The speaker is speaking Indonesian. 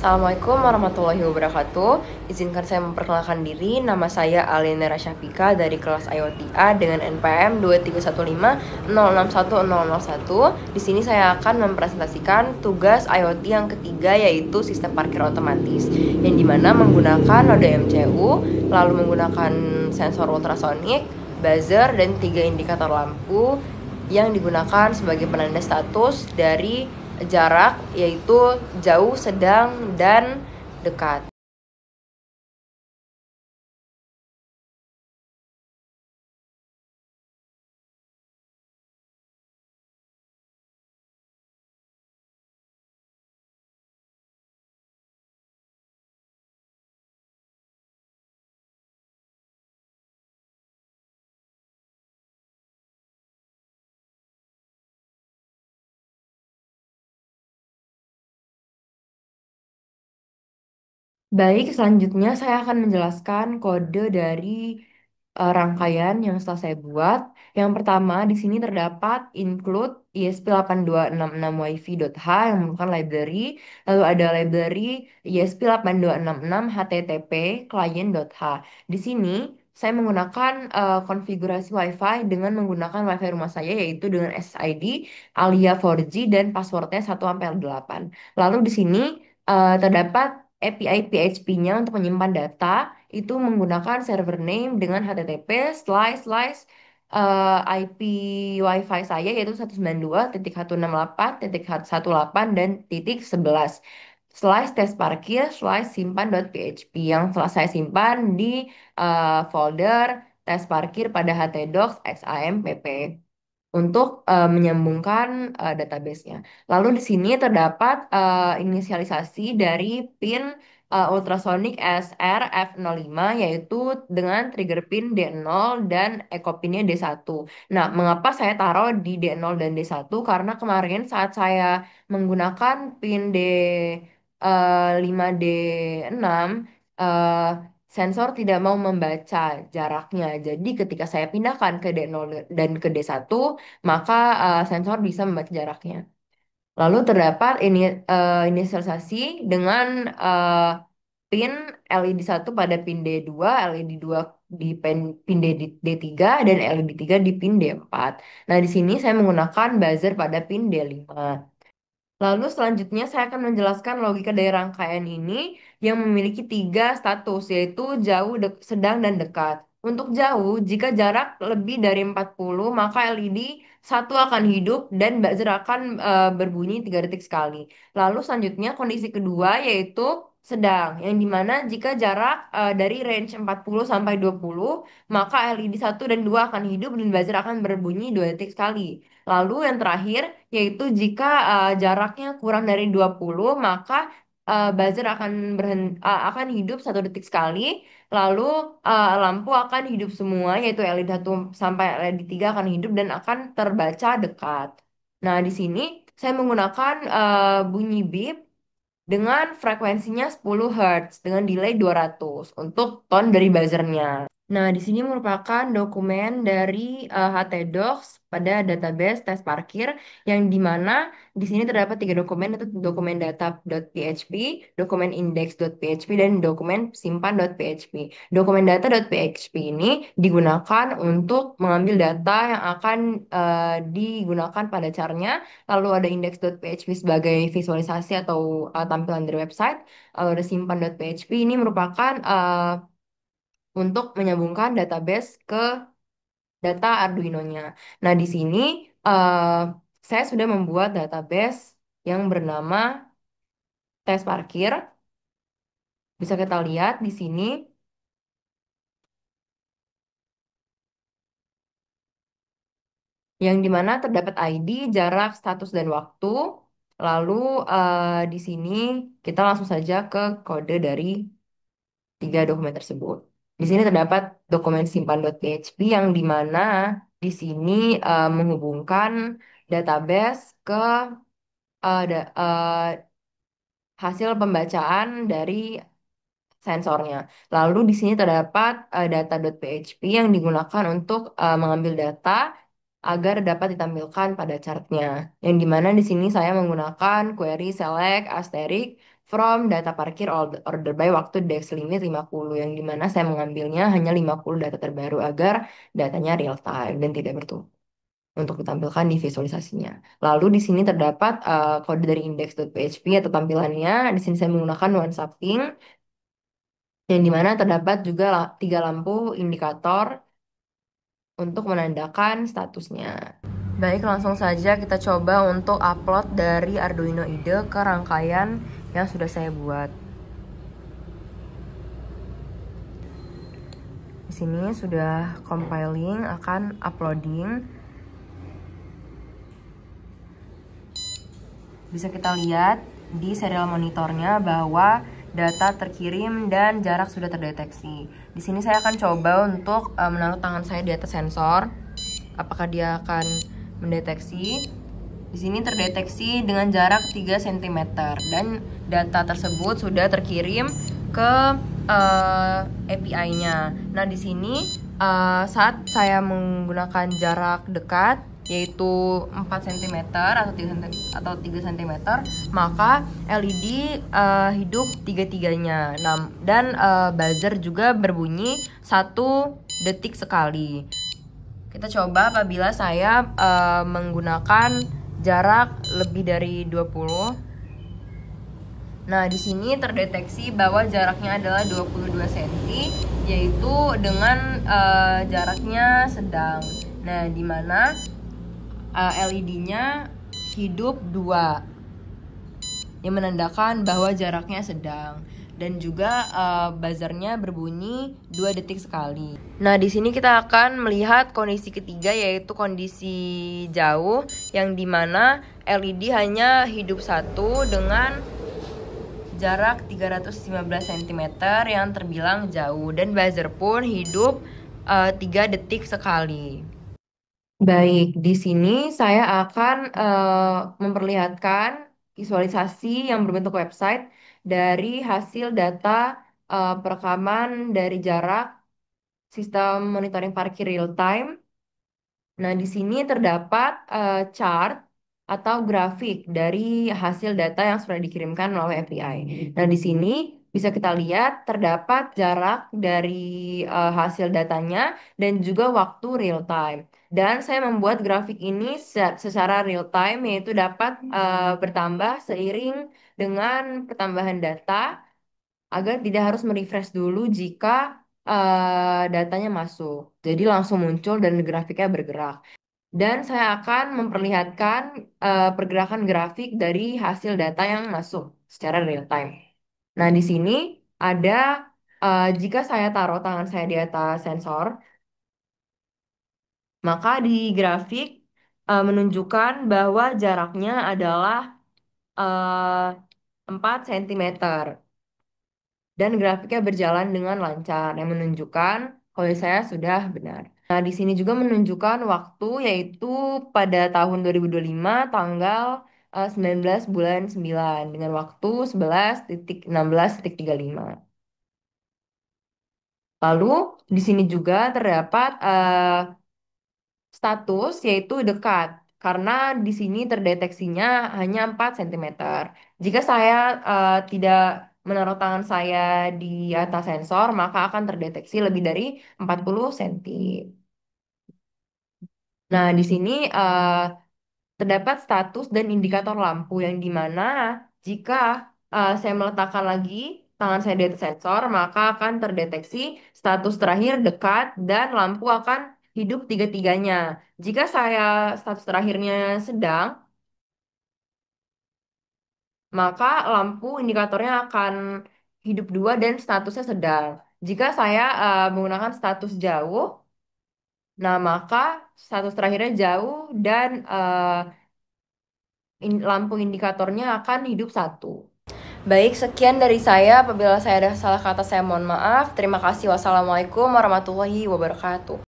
Assalamualaikum warahmatullahi wabarakatuh. Izinkan saya memperkenalkan diri. Nama saya Alinera Syafika dari kelas IoTA dengan NPM 23150610001. Di sini saya akan mempresentasikan tugas IoT yang ketiga, yaitu sistem parkir otomatis, yang dimana menggunakan node MCU, lalu menggunakan sensor ultrasonik, buzzer, dan 3 indikator lampu yang digunakan sebagai penanda status dari jarak, yaitu jauh, sedang, dan dekat. Baik, selanjutnya saya akan menjelaskan kode dari rangkaian yang setelah saya buat. Yang pertama, di sini terdapat include ESP8266 wifi.h yang merupakan library. Lalu ada library ESP8266 HTTP client.h. Di sini saya menggunakan konfigurasi WiFi dengan menggunakan WiFi rumah saya, yaitu dengan SSID, Alia 4G, dan passwordnya 1 sampai 8. Lalu di sini terdapat API PHP-nya untuk menyimpan data itu menggunakan server name dengan HTTP IP WiFi saya, yaitu 192.168.18 dan .11 test parkir simpan.php yang telah saya simpan di folder tes parkir pada htdocs xampp untuk menyambungkan database-nya. Lalu di sini terdapat inisialisasi dari pin ultrasonic SR-F05, yaitu dengan trigger pin D0 dan echo pinnya D1. Nah, mengapa saya taruh di D0 dan D1? Karena kemarin saat saya menggunakan pin D5D6, sensor tidak mau membaca jaraknya. Jadi ketika saya pindahkan ke D0 dan ke D1, maka sensor bisa membaca jaraknya. Lalu terdapat ini inisialisasi dengan eh, pin LED 1 pada pin D2, LED 2 di pin D3, dan LED 3 di pin D4. Nah, di sini saya menggunakan buzzer pada pin D5. Lalu selanjutnya saya akan menjelaskan logika dari rangkaian ini yang memiliki 3 status, yaitu jauh, sedang, dan dekat. Untuk jauh, jika jarak lebih dari 40, maka LED 1 akan hidup dan buzzer akan berbunyi 3 detik sekali. Lalu selanjutnya kondisi kedua yaitu sedang, yang dimana jika jarak dari range 40 sampai 20, maka LED 1 dan 2 akan hidup dan buzzer akan berbunyi 2 detik sekali. Lalu yang terakhir yaitu jika jaraknya kurang dari 20, maka buzzer akan hidup 1 detik sekali. Lalu lampu akan hidup semua, yaitu LED 1 sampai LED 3 akan hidup dan akan terbaca dekat. Nah, di sini saya menggunakan bunyi beep dengan frekuensinya 10 Hz dengan delay 200 untuk tone dari buzzernya. Nah, di sini merupakan dokumen dari htdocs pada database tes parkir, yang di mana di sini terdapat 3 dokumen, yaitu dokumen data.php, dokumen index.php, dan dokumen simpan.php. Dokumen data.php ini digunakan untuk mengambil data yang akan digunakan pada caranya. Lalu ada index.php sebagai visualisasi atau tampilan dari website. Lalu ada simpan.php, ini merupakan untuk menyambungkan database ke data Arduino-nya. Nah, di sini eh, saya sudah membuat database yang bernama tes parkir. Bisa kita lihat di sini, yang dimana terdapat ID, jarak, status, dan waktu. Lalu di sini kita langsung saja ke kode dari 3 dokumen tersebut. Di sini terdapat dokumen simpan.php yang dimana di sini menghubungkan database ke hasil pembacaan dari sensornya. Lalu di sini terdapat data.php yang digunakan untuk mengambil data agar dapat ditampilkan pada chartnya. Yang dimana di sini saya menggunakan query select asterisk from data parkir order by waktu desk limit 50, yang dimana saya mengambilnya hanya 50 data terbaru agar datanya real time dan tidak bertumpuk untuk ditampilkan di visualisasinya. Lalu di sini terdapat kode dari index.php atau tampilannya. Di sini saya menggunakan one subping yang dimana terdapat juga tiga lampu indikator untuk menandakan statusnya. Baik, langsung saja kita coba untuk upload dari Arduino IDE ke rangkaian yang sudah saya buat. Di sini sudah compiling, akan uploading. Bisa kita lihat di serial monitornya bahwa data terkirim dan jarak sudah terdeteksi. Di sini saya akan coba untuk menaruh tangan saya di atas sensor. Apakah dia akan mendeteksi? Di sini terdeteksi dengan jarak 3 cm dan data tersebut sudah terkirim ke API-nya. Nah, di sini saat saya menggunakan jarak dekat yaitu 4 cm atau 3 cm, maka LED hidup tiga-tiganya. Nah, dan buzzer juga berbunyi 1 detik sekali. Kita coba apabila saya menggunakan jarak lebih dari 20. Nah, di sini terdeteksi bahwa jaraknya adalah 22 cm, yaitu dengan jaraknya sedang. Nah, di mana LED-nya hidup 2, yang menandakan bahwa jaraknya sedang. Dan juga buzzernya berbunyi 2 detik sekali. Nah, di sini kita akan melihat kondisi ketiga, yaitu kondisi jauh, yang dimana LED hanya hidup 1 dengan jarak 315 cm yang terbilang jauh, dan buzzer pun hidup 3 detik sekali. Baik, di sini saya akan memperlihatkan visualisasi yang berbentuk website dari hasil data perekaman dari jarak sistem monitoring parkir real time. Nah, di sini terdapat chart atau grafik dari hasil data yang sudah dikirimkan melalui API. Nah, di sini bisa kita lihat terdapat jarak dari hasil datanya dan juga waktu real time. Dan saya membuat grafik ini secara real time, yaitu dapat bertambah seiring dengan pertambahan data agar tidak harus merefresh dulu jika datanya masuk. Jadi langsung muncul dan grafiknya bergerak. Dan saya akan memperlihatkan pergerakan grafik dari hasil data yang masuk secara real time. Nah, di sini ada jika saya taruh tangan saya di atas sensor, maka di grafik menunjukkan bahwa jaraknya adalah 4 cm. Dan grafiknya berjalan dengan lancar yang menunjukkan kalau saya sudah benar. Nah, di sini juga menunjukkan waktu, yaitu pada tahun 2025 tanggal 19 bulan 9 dengan waktu 11.16.35. Lalu di sini juga terdapat status, yaitu dekat, karena di sini terdeteksinya hanya 4 cm. Jika saya tidak menaruh tangan saya di atas sensor, maka akan terdeteksi lebih dari 40 cm. Nah, di sini terdapat status dan indikator lampu, yang dimana jika saya meletakkan lagi tangan saya di atas sensor, maka akan terdeteksi status terakhir dekat dan lampu akan hidup tiga-tiganya. Jika saya status terakhirnya sedang, maka lampu indikatornya akan hidup 2 dan statusnya sedang. Jika saya menggunakan status jauh, nah maka status terakhirnya jauh dan lampu indikatornya akan hidup 1. Baik, sekian dari saya. Apabila saya ada salah kata, saya mohon maaf. Terima kasih. Wassalamualaikum warahmatullahi wabarakatuh.